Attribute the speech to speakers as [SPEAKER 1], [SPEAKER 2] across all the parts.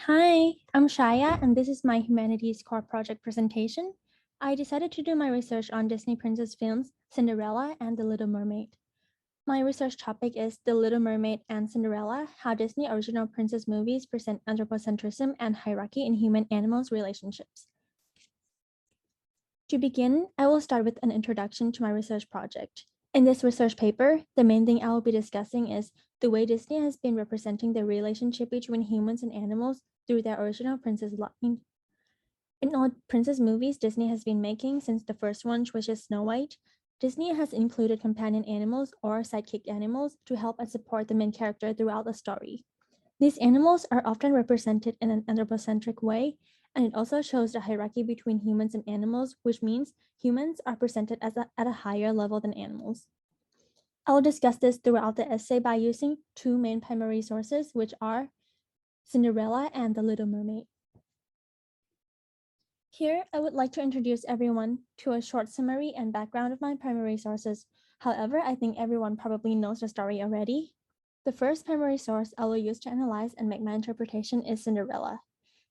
[SPEAKER 1] Hi, I'm Shaya, and this is my Humanities Core Project presentation. I decided to do my research on Disney princess films, Cinderella and The Little Mermaid. My research topic is The Little Mermaid and Cinderella, how Disney original princess movies present anthropocentrism and hierarchy in human-animals relationships. To begin, I will start with an introduction to my research project. In this research paper, the main thing I will be discussing is the way Disney has been representing the relationship between humans and animals through their original princess line. In all princess movies Disney has been making since the first one, which is Snow White, Disney has included companion animals or sidekick animals to help and support the main character throughout the story. These animals are often represented in an anthropocentric way, and it also shows the hierarchy between humans and animals, which means humans are presented at a higher level than animals. I will discuss this throughout the essay by using two main primary sources, which are Cinderella and The Little Mermaid. Here, I would like to introduce everyone to a short summary and background of my primary sources. However, I think everyone probably knows the story already. The first primary source I will use to analyze and make my interpretation is Cinderella.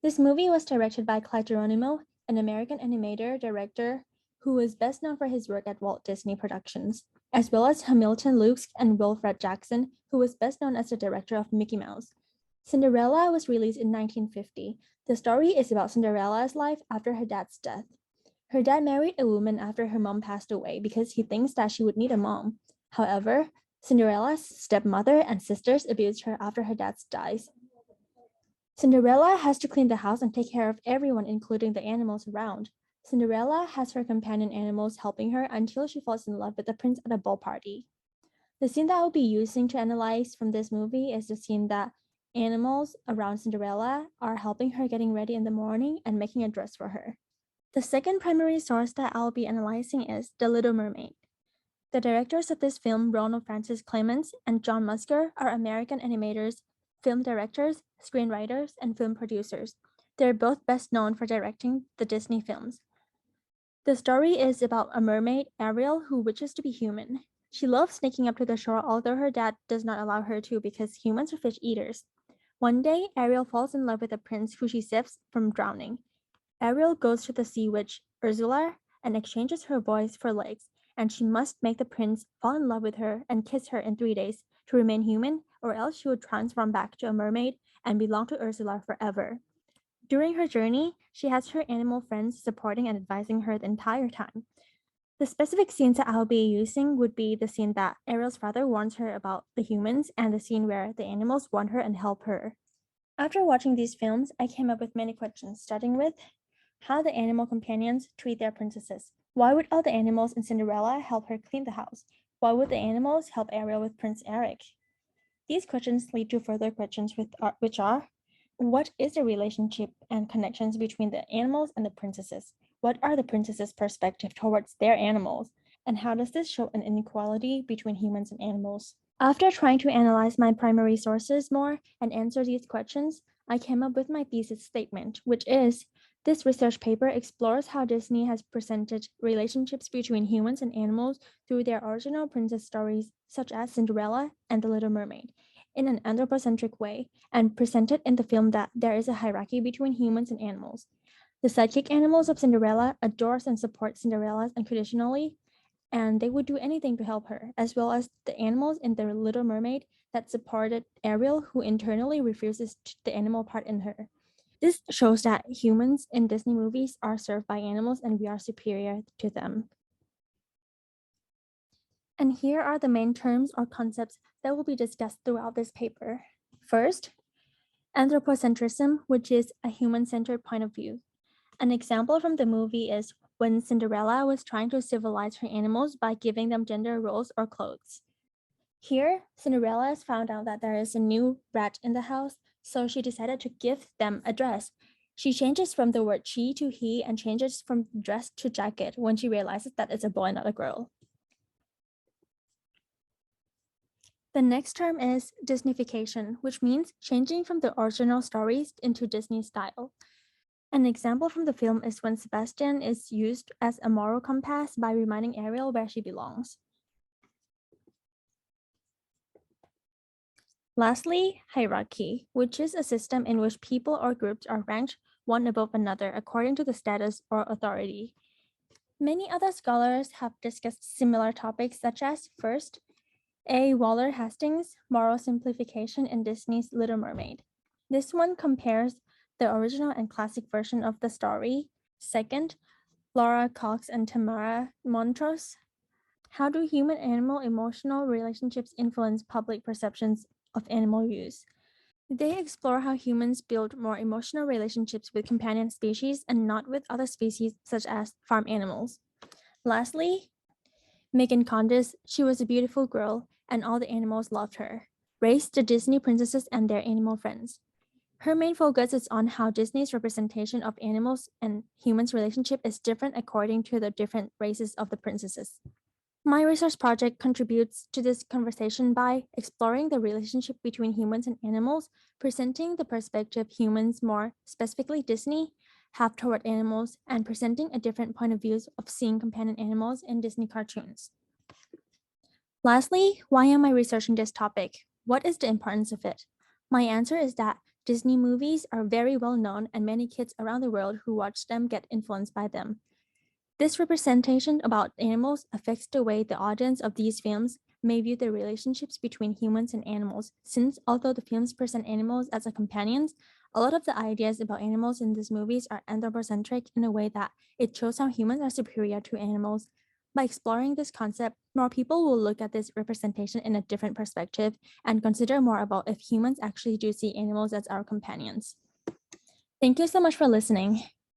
[SPEAKER 1] This movie was directed by Clyde Geronimo, an American animator director who is best known for his work at Walt Disney Productions, as well as Hamilton Lukes and Wilfred Jackson, who was best known as the director of Mickey Mouse. Cinderella was released in 1950. The story is about Cinderella's life after her dad's death. Her dad married a woman after her mom passed away because he thinks that she would need a mom. However, Cinderella's stepmother and sisters abused her after her dad dies. Cinderella has to clean the house and take care of everyone, including the animals around. Cinderella has her companion animals helping her until she falls in love with the prince at a ball party. The scene that I'll be using to analyze from this movie is the scene that animals around Cinderella are helping her getting ready in the morning and making a dress for her. The second primary source that I'll be analyzing is The Little Mermaid. The directors of this film, Ronald Francis Clements and John Musker, are American animators, film directors, screenwriters, and film producers. They're both best known for directing the Disney films. The story is about a mermaid, Ariel, who wishes to be human. She loves sneaking up to the shore, although her dad does not allow her to because humans are fish eaters. One day, Ariel falls in love with a prince who she saves from drowning. Ariel goes to the sea witch, Ursula, and exchanges her voice for legs, and she must make the prince fall in love with her and kiss her in 3 days to remain human, or else she would transform back to a mermaid and belong to Ursula forever. During her journey, she has her animal friends supporting and advising her the entire time. The specific scenes that I'll be using would be the scene that Ariel's father warns her about the humans and the scene where the animals warn her and help her. After watching these films, I came up with many questions, starting with how the animal companions treat their princesses. Why would all the animals in Cinderella help her clean the house? Why would the animals help Ariel with Prince Eric? These questions lead to further questions which are, what is the relationship and connections between the animals and the princesses? What are the princesses' perspective towards their animals? And how does this show an inequality between humans and animals? After trying to analyze my primary sources more and answer these questions, I came up with my thesis statement, which is, this research paper explores how Disney has presented relationships between humans and animals through their original princess stories, such as Cinderella and The Little Mermaid, in an anthropocentric way, and presented in the film that there is a hierarchy between humans and animals. The sidekick animals of Cinderella adores and support Cinderella unconditionally, and they would do anything to help her, as well as the animals in The Little Mermaid that supported Ariel, who internally refuses the animal part in her. This shows that humans in Disney movies are served by animals and we are superior to them. And here are the main terms or concepts that will be discussed throughout this paper. First, anthropocentrism, which is a human-centered point of view. An example from the movie is when Cinderella was trying to civilize her animals by giving them gender roles or clothes. Here, Cinderella has found out that there is a new rat in the house, so she decided to give them a dress. She changes from the word she to he and changes from dress to jacket when she realizes that it's a boy, not a girl. The next term is Disneyfication, which means changing from the original stories into Disney style. An example from the film is when Sebastian is used as a moral compass by reminding Ariel where she belongs. Lastly, hierarchy, which is a system in which people or groups are ranked one above another according to the status or authority. Many other scholars have discussed similar topics, such as first, A. Waller Hastings' Moral Simplification in Disney's Little Mermaid. This one compares the original and classic version of the story. Second, Laura Cox and Tamara Montrose. How do human-animal emotional relationships influence public perceptions of animal use? They explore how humans build more emotional relationships with companion species and not with other species, such as farm animals. Lastly, Megan Condas, She Was a Beautiful Girl, and All the Animals Loved Her, raised the Disney princesses and their animal friends. Her main focus is on how Disney's representation of animals and humans' relationship is different according to the different races of the princesses. My research project contributes to this conversation by exploring the relationship between humans and animals, presenting the perspective humans, more specifically Disney, have toward animals, and presenting a different point of view of seeing companion animals in Disney cartoons. Lastly, why am I researching this topic? What is the importance of it? My answer is that Disney movies are very well known, and many kids around the world who watch them get influenced by them. This representation about animals affects the way the audience of these films may view the relationships between humans and animals, since although the films present animals as a companions, a lot of the ideas about animals in these movies are anthropocentric in a way that it shows how humans are superior to animals. By exploring this concept, more people will look at this representation in a different perspective and consider more about if humans actually do see animals as our companions. Thank you so much for listening.